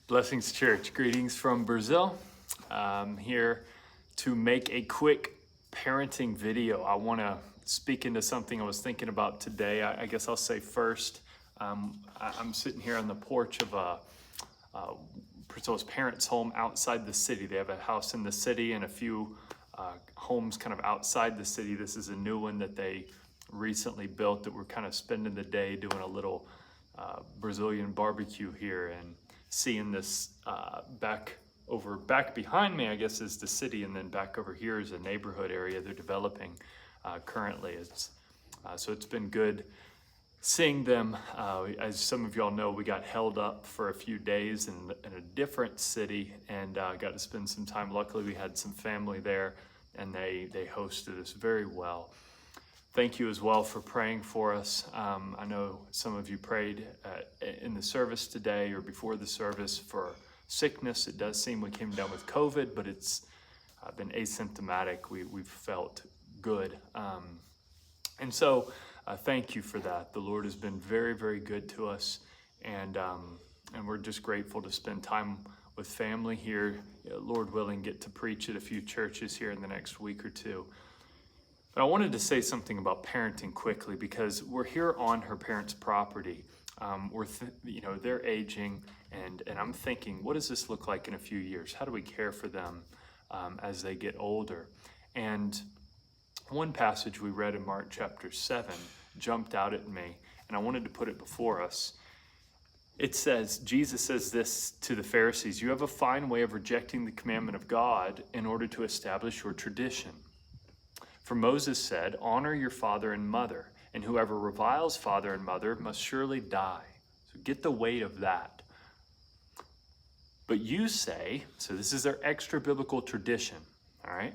Blessings Church, greetings from Brazil. I'm here to make a quick parenting video. I want to speak into something I was thinking about today. I guess I'll say first, I'm sitting here on the porch of Priscilla's parents' home outside the city. They have a house in the city and a few homes kind of outside the city. This is a new one that they recently built that we're kind of spending the day doing a little Brazilian barbecue here and seeing this back behind me, I guess, is the city, and then back over here is a neighborhood area they're developing currently. So it's been good seeing them. As some of y'all know, we got held up for a few days in a different city and got to spend some time. Luckily, we had some family there, and they hosted us very well. Thank you as well for praying for us. I know some of you prayed in the service today or before the service for sickness. It does seem we came down with COVID, but it's been asymptomatic. We've felt good. And so thank you for that. The Lord has been very, very good to us. And we're just grateful to spend time with family here. Lord willing, get to preach at a few churches here in the next week or two. But I wanted to say something about parenting quickly because we're here on her parents' property. They're aging, and I'm thinking, what does this look like in a few years? How do we care for them as they get older? And one passage we read in Mark chapter 7 jumped out at me, and I wanted to put it before us. It says, Jesus says this to the Pharisees, "You have a fine way of rejecting the commandment of God in order to establish your tradition. For Moses said, 'Honor your father and mother,' and whoever reviles father and mother must surely die." So get the weight of that. "But you say," so this is their extra biblical tradition, all right?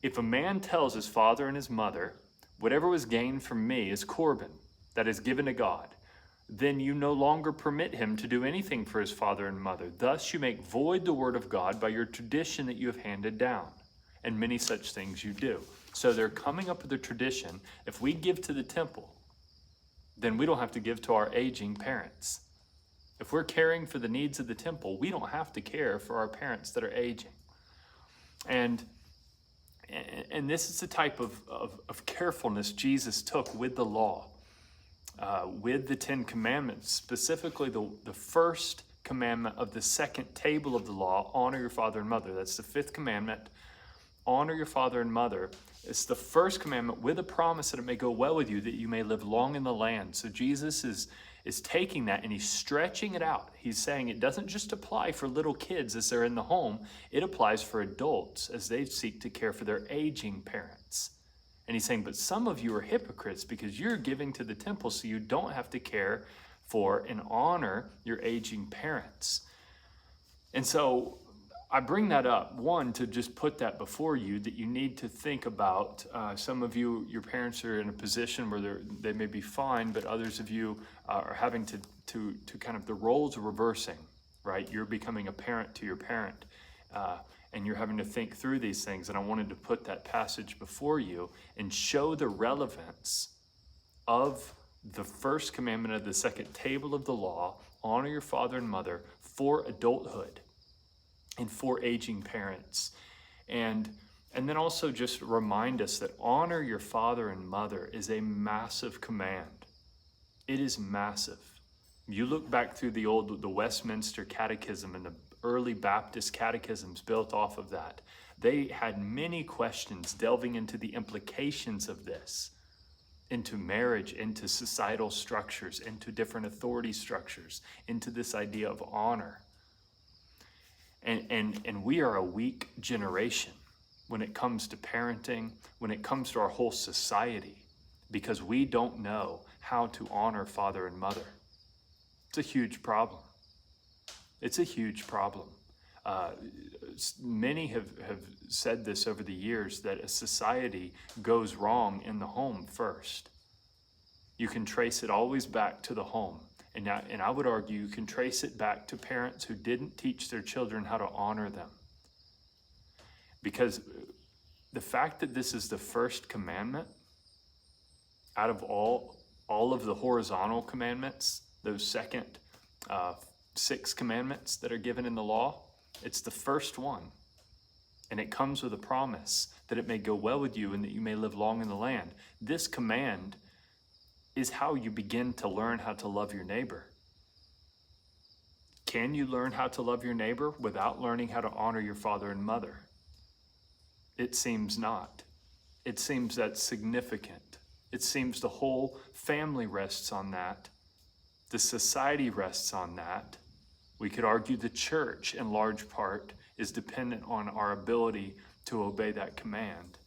"If a man tells his father and his mother, 'Whatever was gained from me is Corban, that is given to God,' then you no longer permit him to do anything for his father and mother. Thus you make void the word of God by your tradition that you have handed down, and many such things you do." So they're coming up with a tradition. If we give to the temple, then we don't have to give to our aging parents. If we're caring for the needs of the temple, we don't have to care for our parents that are aging. And this is the type of carefulness Jesus took with the law, with the 10 Commandments, specifically the first commandment of the second table of the law, honor your father and mother. That's the 5th commandment. Honor your father and mother. It's the first commandment with a promise that it may go well with you, that you may live long in the land. So Jesus is taking that and he's stretching it out. He's saying it doesn't just apply for little kids as they're in the home. It applies for adults as they seek to care for their aging parents. And he's saying, but some of you are hypocrites because you're giving to the temple so you don't have to care for and honor your aging parents. And so I bring that up, one, to just put that before you, that you need to think about. Some of you, your parents are in a position where they may be fine, but others of you are having to kind of, the roles are reversing, right? You're becoming a parent to your parent, and you're having to think through these things. And I wanted to put that passage before you and show the relevance of the first commandment of the second table of the law, honor your father and mother, for adulthood and for aging parents. And then also just remind us that honor your father and mother is a massive command. It is massive. You look back through the Westminster Catechism and the early Baptist catechisms built off of that. They had many questions delving into the implications of this, into marriage, into societal structures, into different authority structures, into this idea of honor. And we are a weak generation when it comes to parenting, when it comes to our whole society, because we don't know how to honor father and mother. It's a huge problem. It's a huge problem. Many have said this over the years, that a society goes wrong in the home first. You can trace it always back to the home. And I would argue you can trace it back to parents who didn't teach their children how to honor them. Because the fact that this is the first commandment out of all of the horizontal commandments, those second 6 commandments that are given in the law. It's the first one. And it comes with a promise that it may go well with you and that you may live long in the land. This command is how you begin to learn how to love your neighbor. Can you learn how to love your neighbor without learning how to honor your father and mother? It seems not. It seems that's significant. It seems the whole family rests on that. The society rests on that. We could argue the church, in large part, is dependent on our ability to obey that command.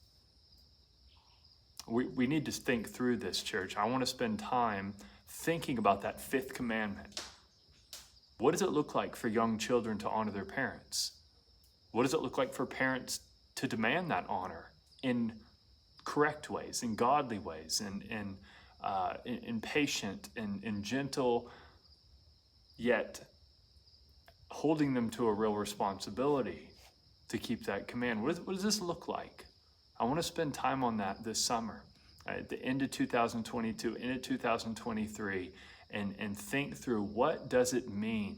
We need to think through this, church. I want to spend time thinking about that 5th commandment. What does it look like for young children to honor their parents? What does it look like for parents to demand that honor in correct ways, in godly ways, in patient and gentle, yet holding them to a real responsibility to keep that command? What does this look like? I want to spend time on that this summer, at the end of 2022, into 2023, and think through, what does it mean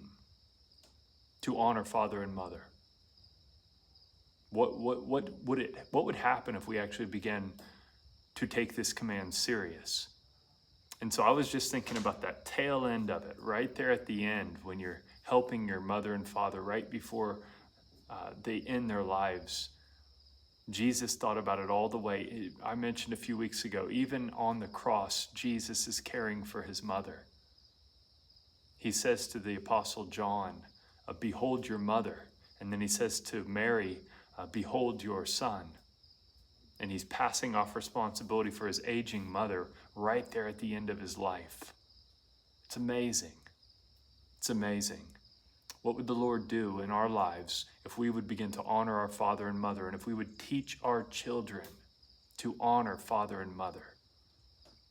to honor father and mother? What would happen if we actually began to take this command serious? And so I was just thinking about that tail end of it, right there at the end, when you're helping your mother and father right before they end their lives. Jesus thought about it all the way. I mentioned a few weeks ago, even on the cross, Jesus is caring for his mother. He says to the Apostle John, behold your mother. And then he says to Mary, behold your son. And he's passing off responsibility for his aging mother right there at the end of his life. It's amazing. It's amazing. What would the Lord do in our lives if we would begin to honor our father and mother, and if we would teach our children to honor father and mother?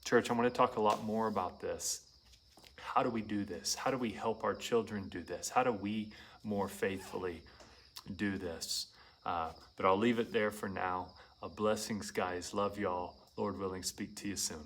Church, I want to talk a lot more about this. How do we do this? How do we help our children do this? How do we more faithfully do this? But I'll leave it there for now. Blessings, guys. Love y'all. Lord willing, speak to you soon.